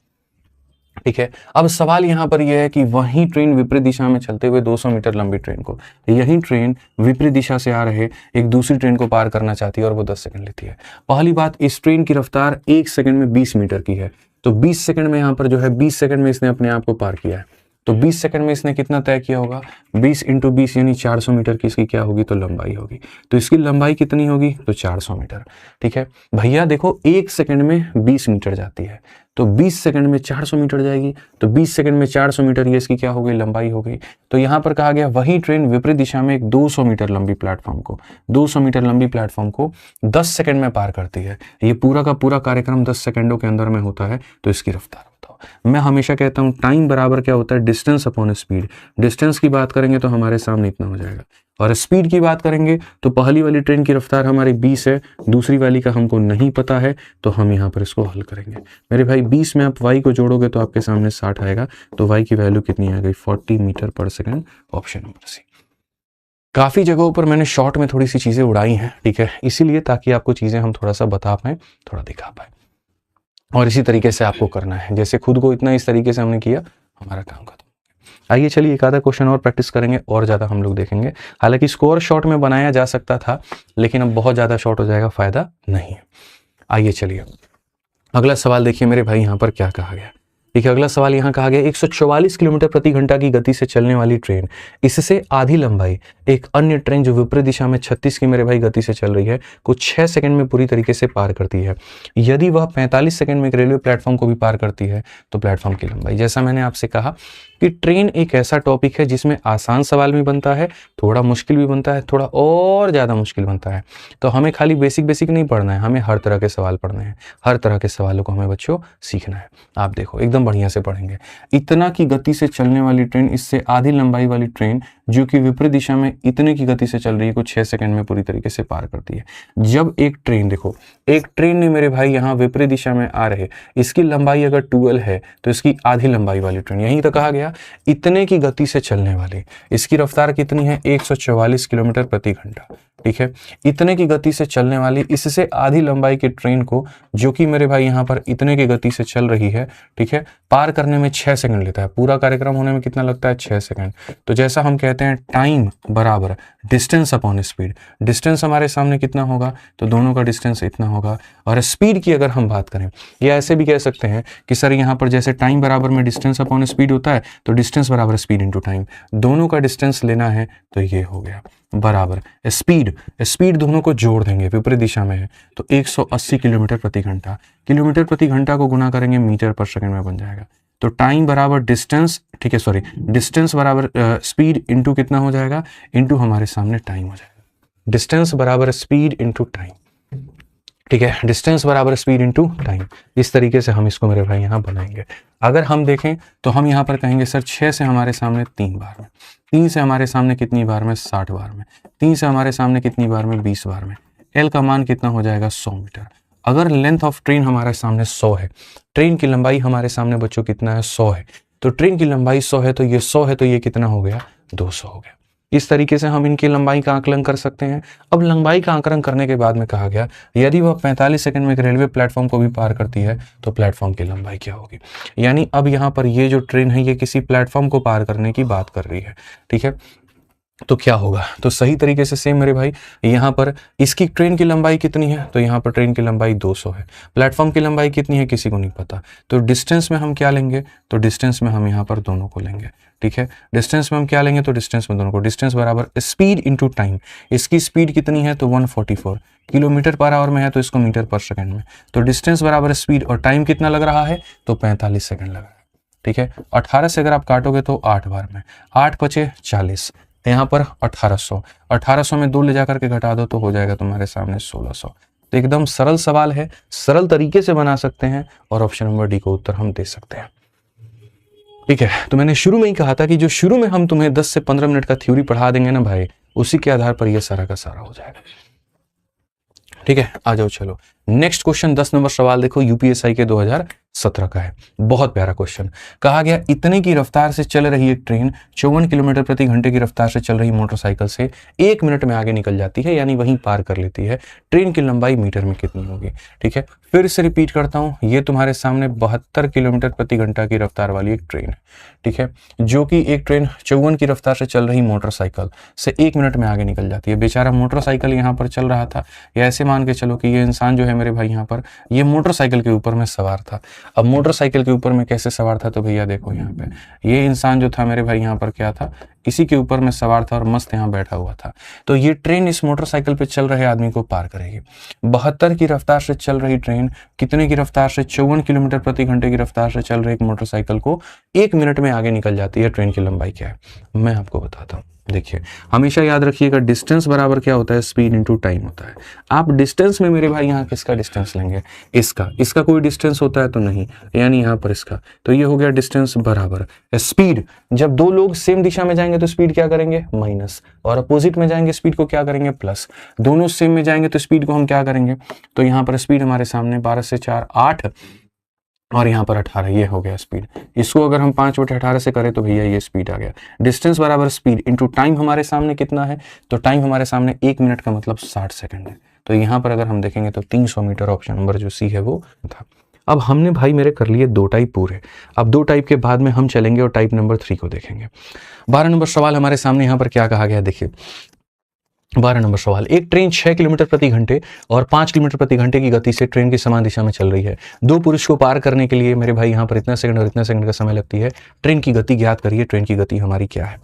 ठीक है। अब सवाल यहाँ पर यह है कि वही ट्रेन विपरीत दिशा में चलते हुए 200 मीटर लंबी ट्रेन को, यही ट्रेन विपरीत दिशा से आ रहे एक दूसरी ट्रेन को पार करना चाहती है और वो 10 सेकंड लेती है। पहली बात, इस ट्रेन की रफ्तार 1 सेकंड में 20 मीटर की है, तो 20 सेकंड में यहाँ पर जो है 20 सेकंड में इसने अपने आप को पार किया है। तो 20 सेकंड में इसने कितना तय किया होगा, 20 इंटू 20 यानी 400 मीटर की इसकी क्या होगी, तो लंबाई होगी। तो इसकी लंबाई कितनी होगी, तो 400 मीटर, ठीक है भैया। देखो 1 सेकंड में 20 मीटर जाती है, तो 20 सेकंड में 400 मीटर जाएगी, तो 20 सेकंड में 400 मीटर ये इसकी क्या हो गई, लंबाई हो गई। तो यहाँ पर कहा गया वही ट्रेन विपरीत दिशा में एक 200 मीटर लंबी प्लेटफॉर्म को, 200 मीटर लंबी प्लेटफॉर्म को 10 सेकंड में पार करती है। ये पूरा का पूरा कार्यक्रम 10 सेकंडों के अंदर में होता है, तो इसकी रफ्तार बताओ। मैं हमेशा कहता हूँ टाइम बराबर क्या होता है, डिस्टेंस अपॉन स्पीड। डिस्टेंस की बात करेंगे तो हमारे सामने इतना हो जाएगा, और स्पीड की बात करेंगे तो पहली वाली ट्रेन की रफ्तार हमारी 20 है, दूसरी वाली का हमको नहीं पता है, तो हम यहाँ पर इसको हल करेंगे। मेरे भाई 20 में आप y को जोड़ोगे तो आपके सामने 60 आएगा, तो y की वैल्यू कितनी आ गई, 40 मीटर पर सेकंड, ऑप्शन नंबर सी। काफ़ी जगहों पर मैंने शॉर्ट में थोड़ी सी चीज़ें उड़ाई हैं, ठीक है, इसीलिए ताकि आपको चीज़ें हम थोड़ा सा बता पाएँ, थोड़ा दिखा पाएँ, और इसी तरीके से आपको करना है। जैसे खुद को इतना इस तरीके से हमने किया, हमारा काम खत्म। आइए चलिए एक आधा क्वेश्चन और प्रैक्टिस करेंगे और ज़्यादा हम लोग देखेंगे। हालांकि स्कोर शॉर्ट में बनाया जा सकता था, लेकिन अब बहुत ज़्यादा शॉर्ट हो जाएगा, फ़ायदा नहीं है। आइए चलिए अगला सवाल देखिए मेरे भाई, यहाँ पर क्या कहा गया, ठीक है। अगला सवाल यहाँ कहा गया 144 किलोमीटर प्रति घंटा की गति से चलने वाली ट्रेन, इससे आधी लंबाई एक अन्य ट्रेन जो विपरीत दिशा में 36 की मेरे भाई गति से चल रही है को 6 सेकंड में पूरी तरीके से पार करती है। यदि वह 45 सेकंड में एक रेलवे प्लेटफॉर्म को भी पार करती है तो प्लेटफॉर्म की लंबाई। जैसा मैंने आपसे कहा कि ट्रेन एक ऐसा टॉपिक है जिसमें आसान सवाल भी बनता है, थोड़ा मुश्किल भी बनता है, थोड़ा और ज़्यादा मुश्किल बनता है। तो हमें खाली बेसिक नहीं पढ़ना है, हमें हर तरह के सवाल पढ़ने हैं, हर तरह के सवालों को हमें बच्चों सीखना है। आप देखो एकदम बढ़िया से पढ़ेंगे। इतना की गति से चलने वाली ट्रेन, इससे आधी लंबाई वाली ट्रेन जो कि विपरीत दिशा में इतने की गति से चल रही है को 6 सेकंड में पूरी तरीके से पार करती है। जब एक ट्रेन, देखो एक ट्रेन ने मेरे भाई यहाँ विपरीत दिशा में आ रहे, इसकी लंबाई अगर 12 है तो इसकी आधी लंबाई वाली ट्रेन, यही तो कहा गया इतने की गति से चलने वाली, इसकी रफ्तार कितनी है, 144 किलोमीटर प्रति घंटा, ठीक है। इतने की गति से चलने वाली इससे आधी लंबाई की ट्रेन को, जो कि मेरे भाई यहाँ पर इतने की गति से चल रही है, ठीक है, पार करने में 6 सेकंड लेता है। पूरा कार्यक्रम होने में कितना लगता है, 6 सेकंड। तो जैसा हम कहते हैं टाइम बराबर डिस्टेंस अपॉन स्पीड। डिस्टेंस हमारे सामने कितना होगा, तो दोनों का डिस्टेंस इतना होगा। और स्पीड की अगर हम बात करें, या ऐसे भी कह सकते हैं कि सर यहाँ पर जैसे टाइम बराबर में डिस्टेंस अपॉन स्पीड होता है, तो डिस्टेंस बराबर स्पीड इंटू टाइम, दोनों का डिस्टेंस लेना है तो ये हो गया। बराबर स्पीड, स्पीड दोनों को जोड़ देंगे, विपरीत दिशा में है तो 180 किलोमीटर प्रति घंटा, किलोमीटर प्रति घंटा को गुना करेंगे मीटर पर सेकंड में बन जाएगा। तो टाइम बराबर डिस्टेंस, ठीक है सॉरी, डिस्टेंस बराबर स्पीड इंटू कितना हो जाएगा, इंटू हमारे सामने टाइम हो जाएगा। डिस्टेंस बराबर स्पीड इंटू टाइम, ठीक है, डिस्टेंस बराबर स्पीड इंटू टाइम। इस तरीके से हम इसको मेरे भाई यहाँ बनाएंगे। अगर हम देखें तो हम यहाँ पर कहेंगे सर 6 से हमारे सामने 3 बार में, 3 से हमारे सामने कितनी बार में, 60 बार में, 3 से हमारे सामने कितनी बार में, 20 बार में। एल का मान कितना हो जाएगा, 100 मीटर। अगर लेंथ ऑफ ट्रेन हमारे सामने 100 है, ट्रेन की लंबाई हमारे सामने बच्चों कितना है, 100 है, तो ट्रेन की लंबाई 100 है तो ये 100 है तो ये कितना हो गया, 200 हो गया। इस तरीके से हम इनकी लंबाई का आकलन कर सकते हैं। अब लंबाई का आकलन करने के बाद में कहा गया यदि वह 45 सेकंड में एक रेलवे प्लेटफॉर्म को भी पार करती है तो प्लेटफॉर्म की लंबाई क्या होगी। यानी अब यहाँ पर ये जो ट्रेन है ये किसी प्लेटफॉर्म को पार करने की बात कर रही है, ठीक है, तो क्या होगा, तो सही तरीके से सेम मेरे भाई यहाँ पर इसकी ट्रेन की लंबाई कितनी है, तो यहाँ पर ट्रेन की लंबाई 200 है, प्लेटफॉर्म की लंबाई कितनी है किसी को नहीं पता, तो डिस्टेंस में हम क्या लेंगे, तो डिस्टेंस में हम यहाँ पर दोनों को लेंगे, ठीक है, डिस्टेंस में हम क्या लेंगे, तो डिस्टेंस में दोनों को, डिस्टेंस बराबर स्पीड इंटू टाइम। इसकी स्पीड कितनी है, तो 144 किलोमीटर पर आवर में है तो इसको मीटर पर सेकंड में, तो डिस्टेंस बराबर स्पीड और टाइम कितना लग रहा है, तो 45 सेकंड लग रहा है, ठीक है। 18 से अगर आप काटोगे तो 8 बार में, 8 पचे 40, यहाँ पर 1800 में 2 ले जाकर के घटा दो तो हो जाएगा तुम्हारे सामने 1600। तो एकदम सरल सवाल है, सरल तरीके से बना सकते हैं और ऑप्शन नंबर डी को उत्तर हम दे सकते हैं, ठीक है। तो मैंने शुरू में ही कहा था कि जो शुरू में हम तुम्हें 10 से 15 मिनट का थ्योरी पढ़ा देंगे ना भाई, उसी के आधार पर यह सारा का सारा हो जाएगा, ठीक है। आ जाओ चलो नेक्स्ट क्वेश्चन 10 नंबर सवाल देखो, यूपीएसआई के 2017 का है, बहुत प्यारा क्वेश्चन। कहा गया इतने की रफ्तार से चल रही एक ट्रेन 54 किलोमीटर प्रति घंटे की रफ्तार से चल रही मोटरसाइकिल से 1 मिनट में आगे निकल जाती है, यानी वहीं पार कर लेती है। ट्रेन की लंबाई मीटर में कितनी होगी, ठीक है। फिर से रिपीट करता हूं, ये तुम्हारे सामने 72 किलोमीटर प्रति घंटा की रफ्तार वाली एक ट्रेन है, ठीक है, जो कि एक ट्रेन 54 की रफ्तार से चल रही मोटरसाइकिल से 1 मिनट में आगे निकल जाती है। बेचारा मोटरसाइकिल यहाँ पर चल रहा था, या ऐसे मान के चलो कि ये इंसान जो है मेरे भाई यहाँ पर ये मोटरसाइकिल के ऊपर में सवार था। अब मोटरसाइकिल के ऊपर में कैसे सवार था, तो भैया देखो यहाँ पे ये इंसान जो था मेरे भाई यहाँ पर क्या था, इसी के ऊपर में सवार था और मस्त यहाँ बैठा हुआ था। तो ये ट्रेन इस मोटरसाइकिल पे चल रहे आदमी को पार करेगी। 72 की रफ्तार से चल रही ट्रेन कितने की रफ्तार से, 54 किलोमीटर प्रति घंटे की रफ्तार से चल रही एक मोटरसाइकिल को 1 मिनट में आगे निकल जाती है। ट्रेन की लंबाई क्या है मैं आपको बताता हूँ। देखिए हमेशा याद रखिएगा, डिस्टेंस बराबर क्या होता है, स्पीड इंटू टाइम होता है। आप डिस्टेंस में मेरे भाई यहाँ किसका डिस्टेंस लेंगे, इसका कोई डिस्टेंस होता है तो नहीं, यानी यहाँ पर इसका, तो ये हो गया डिस्टेंस बराबर स्पीड। जब दो लोग सेम दिशा में जाएंगे तो स्पीड क्या करेंगे, माइनस, और अपोजिट में जाएंगे स्पीड को क्या करेंगे, प्लस। दोनों सेम में जाएंगे तो स्पीड को हम क्या करेंगे, तो यहाँ पर स्पीड हमारे सामने 12 से 4 8 और यहाँ पर 18, ये हो गया स्पीड। इसको अगर हम 5/18 से करें तो भैया ये स्पीड आ गया। डिस्टेंस बराबर स्पीड इंटू टाइम हमारे सामने कितना है, तो टाइम हमारे सामने 1 मिनट का मतलब 60 सेकंड है। तो यहाँ पर अगर हम देखेंगे तो 300 मीटर, ऑप्शन नंबर जो सी है वो था। अब हमने भाई मेरे कर लिए 2 टाइप पूरे। अब 2 टाइप के बाद में हम चलेंगे और टाइप नंबर 3 को देखेंगे। 12 नंबर सवाल हमारे सामने यहाँ पर क्या कहा गया, देखिए 12 नंबर सवाल, एक ट्रेन 6 किलोमीटर प्रति घंटे और 5 किलोमीटर प्रति घंटे की गति से ट्रेन की समान दिशा में चल रही है। 2 पुरुष को पार करने के लिए मेरे भाई यहाँ पर इतना सेकंड और इतना सेकंड का समय लगती है। ट्रेन की गति ज्ञात करिए, ट्रेन की गति हमारी क्या है,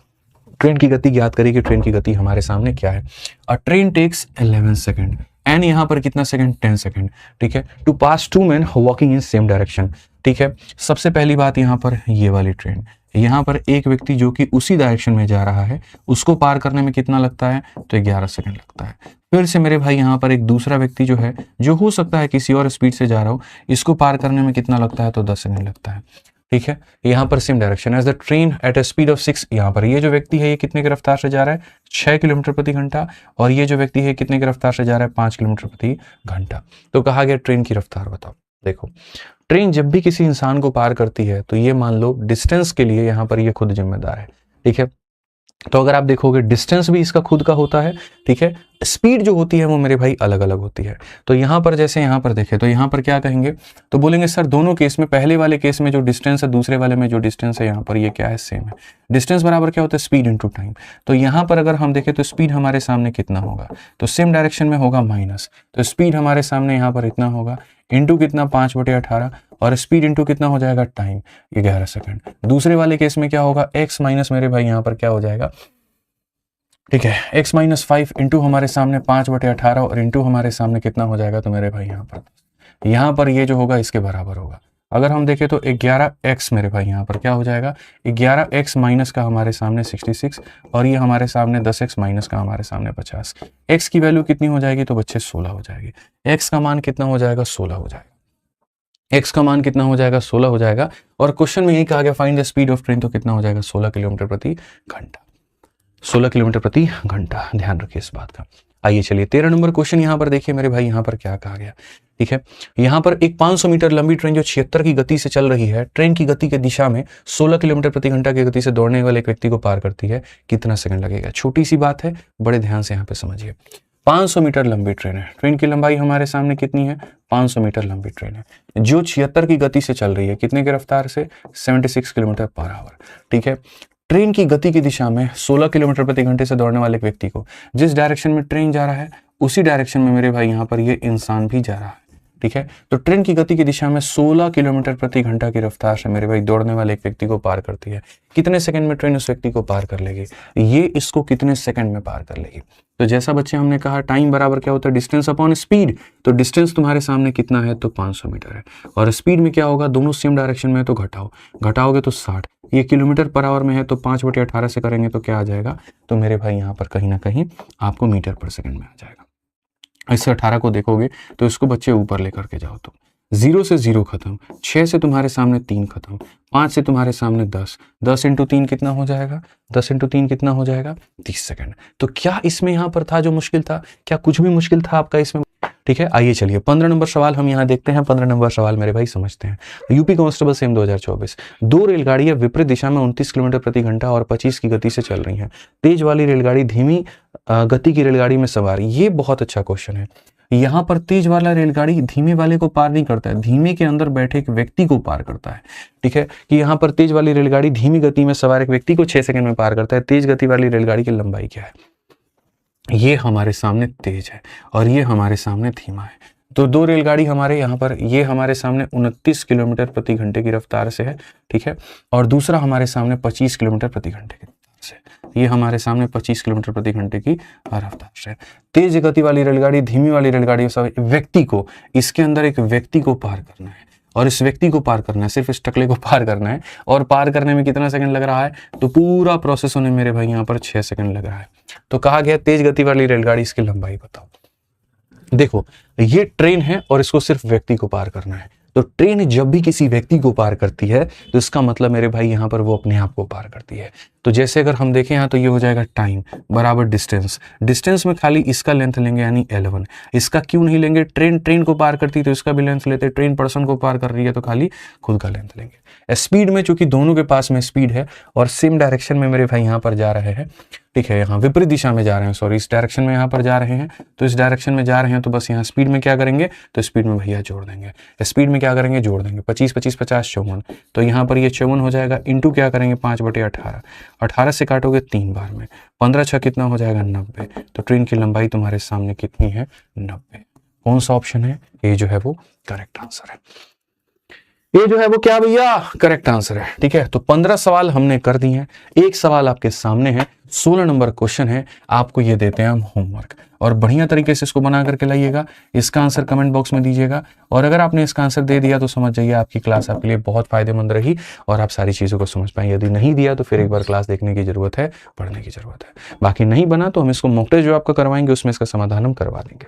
ट्रेन की गति ज्ञात करिए कि ट्रेन की गति हमारे सामने क्या है। A train takes 11 second and यहाँ पर कितना सेकंड, 10 सेकंड, ठीक है, to pass 2 men walking in same direction, ठीक है। सबसे पहली बात यहाँ पर ये वाली ट्रेन, यहाँ पर एक व्यक्ति जो कि उसी डायरेक्शन में जा रहा है उसको पार करने में कितना लगता है, तो 11 सेकंड लगता है। फिर से मेरे भाई यहाँ पर एक दूसरा व्यक्ति जो है, जो हो सकता है किसी और स्पीड से जा रहा हो, इसको पार करने में कितना लगता है, तो 10 सेकंड लगता है, ठीक है। यहाँ पर same direction as the train at a speed of 6, यहाँ पर ये जो व्यक्ति है ये कितने की रफ्तार से जा रहा है, 6 किलोमीटर प्रति घंटा, और ये जो व्यक्ति है कितने की रफ्तार से जा रहा है, 5 किलोमीटर प्रति घंटा। तो कहा गया ट्रेन की रफ्तार बताओ। देखो ट्रेन जब भी किसी इंसान को पार करती है तो ये मान लो डिस्टेंस के लिए यहाँ पर ये खुद जिम्मेदार है, ठीक है। तो अगर आप देखोगे डिस्टेंस भी इसका खुद का होता है, ठीक है। स्पीड जो होती है वो मेरे भाई अलग अलग होती है। तो यहाँ पर जैसे यहाँ पर देखें तो यहाँ पर क्या कहेंगे, तो बोलेंगे सर दोनों केस में, पहले वाले केस में जो डिस्टेंस है, दूसरे वाले में जो डिस्टेंस है, यहाँ पर ये क्या है, सेम है। डिस्टेंस बराबर क्या होता है, स्पीड इंटू टाइम। तो यहाँ पर अगर हम देखें तो स्पीड हमारे सामने कितना होगा, तो सेम डायरेक्शन में होगा माइनस, तो स्पीड हमारे सामने यहाँ पर इतना होगा, इंटू कितना 5/18, और स्पीड इंटू कितना हो जाएगा, टाइम 11 सेकंड। दूसरे वाले केस में क्या होगा, एक्स माइनस मेरे भाई यहाँ पर क्या हो जाएगा, ठीक है। x माइनस 5 इंटू हमारे सामने 5/18 और इंटू हमारे सामने कितना हो जाएगा, तो मेरे भाई यहाँ पर ये जो होगा इसके बराबर होगा। अगर हम देखें तो 11x मेरे भाई यहाँ पर क्या हो जाएगा, 11x माइनस का हमारे सामने 66 और ये हमारे सामने 10x माइनस का हमारे सामने 50। x की वैल्यू कितनी हो जाएगी, तो बच्चे 16 हो जाएगी। x का मान कितना हो जाएगा, 16 हो जाएगा। x का मान कितना हो जाएगा, 16 हो जाएगा। और क्वेश्चन में यही कहा गया find the speed of train, तो कितना हो जाएगा, 16 किलोमीटर प्रति घंटा। 16 किलोमीटर प्रति घंटा, ध्यान रखिए इस बात का। आइए चलिए 13 नंबर क्वेश्चन यहाँ पर देखिए मेरे भाई, यहाँ पर क्या कहा गया। ठीक है, यहाँ पर एक 500 मीटर लंबी ट्रेन जो 76 की गति से चल रही है, ट्रेन की गति के दिशा में 16 किलोमीटर प्रति घंटा की गति से दौड़ने वाले एक व्यक्ति को पार करती है, कितना सेकंड लगेगा। छोटी सी बात है, बड़े ध्यान से यहाँ पे समझिए। 500 मीटर लंबी ट्रेन है, ट्रेन की लंबाई हमारे सामने कितनी है, 500 मीटर लंबी ट्रेन है जो 76 की गति से चल रही है, कितने की रफ्तार से, 76 किलोमीटर पर आवर। ठीक है, ट्रेन की गति की दिशा में 16 किलोमीटर प्रति घंटे से दौड़ने वाले एक व्यक्ति को जिस डायरेक्शन में ट्रेन जा रहा है उसी डायरेक्शन में मेरे भाई यहाँ पर ये इंसान भी जा रहा है। ठीक है, तो ट्रेन की गति की दिशा में 16 किलोमीटर प्रति घंटा की रफ्तार से मेरे भाई दौड़ने वाले एक व्यक्ति को पार करती है, कितने सेकंड में ट्रेन उस व्यक्ति को पार कर लेगी, ये इसको कितने सेकंड में पार कर लेगी। तो जैसा बच्चे हमने कहा टाइम बराबर क्या होता है, डिस्टेंस अपॉन स्पीड। तो डिस्टेंस तुम्हारे सामने कितना है, तो 500 मीटर है। और स्पीड में क्या होगा, दोनों सेम डायरेक्शन में है तो घटाओगे तो 60। ये किलोमीटर पर आवर में है तो 5/18 से करेंगे तो क्या आ जाएगा, तो मेरे भाई यहाँ पर कहीं ना कहीं आपको मीटर पर सेकंड में आ जाएगा। इससे 18 को देखोगे तो इसको बच्चे ऊपर लेकर के जाओ, तो 0 से 0 खत्म, 6 से तुम्हारे सामने 3 खत्म, 5 से तुम्हारे सामने 10, 10 इंटू 3 कितना हो जाएगा, 10 इंटू 3 कितना हो जाएगा, 30 सेकंड। तो क्या इसमें यहाँ पर था जो मुश्किल था, क्या कुछ भी मुश्किल था आपका इसमें। ठीक है, आइए चलिए 15 नंबर सवाल हम यहाँ देखते हैं। 15 नंबर सवाल मेरे भाई समझते हैं। यूपी कांस्टेबल सेम 2024, 2 रेलगाड़ियां विपरीत दिशा में 29 किलोमीटर प्रति घंटा और 25 की गति से चल रही हैं। तेज वाली रेलगाड़ी धीमी गति की रेलगाड़ी में सवार। ये बहुत अच्छा क्वेश्चन है। यहाँ पर तेज वाला रेलगाड़ी धीमे वाले को पार नहीं करता है, धीमे के अंदर बैठे एक व्यक्ति को पार करता है। ठीक है, कि यहाँ पर तेज वाली रेलगाड़ी धीमी गति में सवार एक व्यक्ति को 6 सेकंड में पार करता है। तेज गति वाली रेलगाड़ी की लंबाई क्या है, ये हमारे सामने तेज है और ये हमारे सामने धीमा है। तो 2 रेलगाड़ी हमारे यहाँ पर, ये हमारे सामने 29 किलोमीटर प्रति घंटे की रफ्तार से है। ठीक है, और दूसरा हमारे सामने 25 किलोमीटर प्रति घंटे की रफ्तार से, ये हमारे सामने 25 किलोमीटर प्रति घंटे की रफ्तार से। तेज गति वाली रेलगाड़ी धीमी वाली रेलगाड़ी व्यक्ति को, इसके अंदर एक व्यक्ति को पार करना है और इस व्यक्ति को पार करना है, सिर्फ इस टकले को पार करना है। और पार करने में कितना सेकंड लग रहा है, तो पूरा प्रोसेस होने मेरे भाई यहाँ पर 6 सेकंड लग रहा है। तो कहा गया तेज गति वाली रेलगाड़ी, इसकी लंबाई बताओ। देखो ये ट्रेन है और इसको सिर्फ व्यक्ति को पार करना है। तो ट्रेन जब भी किसी व्यक्ति को पार करती है तो इसका मतलब मेरे भाई यहाँ पर वो अपने आप को पार करती है। तो जैसे अगर हम देखें यहाँ तो ये हो जाएगा टाइम बराबर डिस्टेंस। डिस्टेंस में खाली इसका लेंथ लेंगे यानी L1। इसका क्यों नहीं लेंगे, ट्रेन को पार करती तो इसका भी लेंथ लेते, ट्रेन पर्सन को पार कर रही है तो खाली खुद का लेंथ लेंगे। स्पीड में चूंकि दोनों के पास में स्पीड है और सेम डायरेक्शन में मेरे भाई यहाँ पर जा रहे हैं। ठीक है, यहाँ विपरीत दिशा में जा रहे हैं, सॉरी इस डायरेक्शन में यहाँ पर जा रहे हैं, तो इस डायरेक्शन में जा रहे हैं तो बस यहाँ स्पीड में क्या करेंगे, तो स्पीड में भैया जोड़ देंगे। स्पीड में क्या करेंगे, जोड़ देंगे। 25 25 50 54, तो यहाँ पर ये 54 हो जाएगा। इंटू क्या करेंगे 5/18, 18 से काटोगे 3 बार में, 15 6 कितना हो जाएगा 90। तो ट्रेन की लंबाई तुम्हारे सामने कितनी है 90। कौन सा ऑप्शन है, ये जो है वो करेक्ट आंसर है। ये जो है वो क्या भैया करेक्ट आंसर है। ठीक है, तो 15 सवाल हमने कर दिए हैं। एक सवाल आपके सामने है, 16 नंबर क्वेश्चन है, आपको ये देते हैं हम होमवर्क और बढ़िया तरीके से इसको बना करके लाइएगा। इसका आंसर कमेंट बॉक्स में दीजिएगा और अगर आपने इसका आंसर दे दिया तो समझ जाइए आपकी क्लास आपके लिए बहुत फायदेमंद रही और आप सारी चीज़ों को समझ पाए। यदि नहीं दिया तो फिर एक बार क्लास देखने की जरूरत है, पढ़ने की जरूरत है। बाकी नहीं बना तो हम इसको मॉक टेस्ट जो आपका करवाएंगे उसमें इसका समाधान हम करवा देंगे।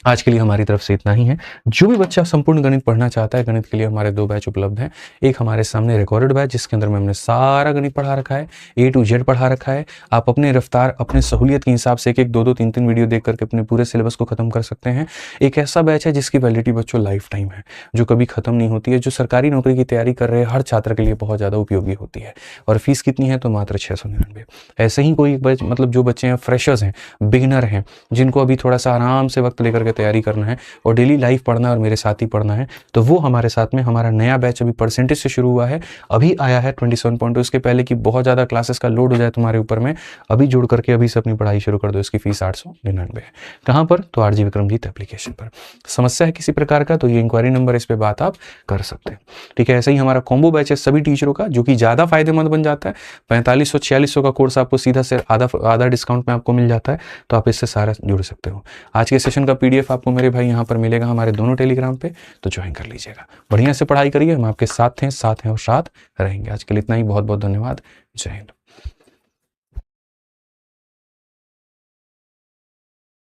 आज के लिए हमारी तरफ से इतना ही है। जो भी बच्चा संपूर्ण गणित पढ़ना चाहता है, गणित के लिए हमारे 2 बैच उपलब्ध हैं। एक हमारे सामने रिकॉर्डेड बैच जिसके अंदर में हमने सारा गणित पढ़ा रखा है, A to Z पढ़ा रखा है। आप अपने रफ्तार अपने सहूलियत के हिसाब से 1 2 3 3 वीडियो देख करके अपने पूरे सिलेबस को खत्म कर सकते हैं। एक ऐसा बैच है जिसकी वैलिडिटी बच्चों लाइफ टाइम है, जो कभी खत्म नहीं होती है, जो सरकारी नौकरी की तैयारी कर रहे हर छात्र के लिए बहुत ज़्यादा उपयोगी होती है। और फीस कितनी है, तो मात्र 699। ऐसे ही कोई मतलब जो बच्चे हैं फ्रेशर्स हैं, बिगिनर हैं, जिनको अभी थोड़ा सा आराम से वक्त लेकर के के तैयारी करना है और डेली लाइव पढ़ना है और मेरे साथ ही पढ़ना है, तो वो हमारे साथ में हमारा नया बैच अभी परसेंटेज से शुरू हुआ है, अभी आया है 27.2। इसके पहले कि बहुत ज़्यादा क्लासेस का लोड हो जाए तुम्हारे ऊपर में, अभी जोड़ करके अभी से अपनी पढ़ाई शुरू कर दो। इसकी फीस 899 है। कहाँ पर? तो आरजी विक्रमजीत एप्लीकेशन पर। समस्या है किसी प्रकार का तो ये इंक्वायरी नंबर, इस पे बात आप कर सकते हैं। ठीक है, ऐसे ही हमारा कॉम्बो बैच है सभी टीचरों का, जो कि ज़्यादा फायदेमंद बन जाता है। 4500-4600 का कोर्स आपको सीधा से आधा डिस्काउंट में आपको मिल जाता है, तो आप इससे सारा जुड़ सकते हो। आज के सेशन का पीडीएफ आपको मेरे भाई यहाँ पर मिलेगा हमारे दोनों टेलीग्राम पे, तो ज्वाइन कर लीजिएगा। बढ़िया से पढ़ाई करिए, हम आपके साथ हैं और साथ रहेंगे। आज के लिए इतना ही, बहुत बहुत धन्यवाद। जय हिंद।